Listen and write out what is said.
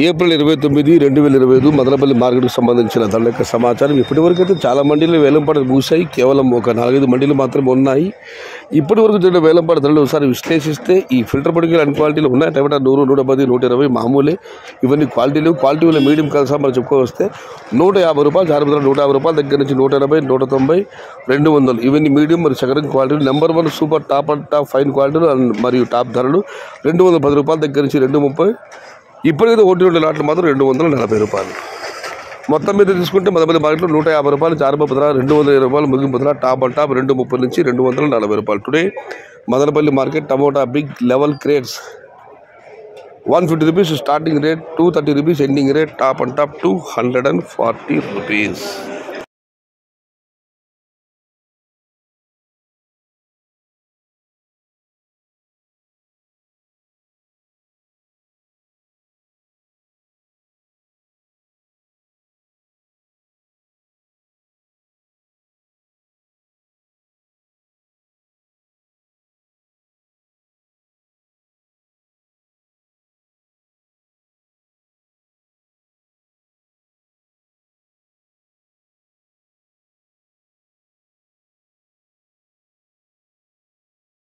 April 29, 2025 Madanapalle మార్కెట్కు సంబంధించిన ధరల యొక్క సమాచారం. ఇప్పటివరకైతే చాలా మండీలు వేలంపాటలు మూసాయి. కేవలం ఒక 4-5 మండీలు మాత్రమే ఉన్నాయి. ఇప్పటివరకు జరిగిన వేలంపాట ధరలు ఒకసారి విశ్లేషిస్తే ఈ ఫిల్టర్ పొడికలు అన్ని క్వాలిటీలు ఉన్నాయి. టమాటా 100, 110, 120 మామూలే. ఇవన్నీ క్వాలిటీలు వల్ల మీడియం కలిసా మనం చెప్పుకొస్తే ₹150, జారుబుద్ర ₹150 దగ్గర నుంచి 180, 190, 200 ఇవన్నీ మీడియం మరియు సెకండ్ క్వాలిటీలు. Number 1 super top and top fine క్వాలిటీలు మరియు టాప్ ధరలు ₹210 దగ్గర నుంచి $230. ఇప్పటికైతే 1-2 లాట్లు మాత్రం ₹240. మొత్తం మీద తీసుకుంటే మదనపల్లి మార్కెట్లో ₹150, జారుబుద్ర ₹220, ముగింపు ధర టాప్ అండ్ టాప్ $230 నుంచి $240. Today Madanapalle market tomato big level crates ₹150 starting rate, ₹230 ending rate, top and top ₹240.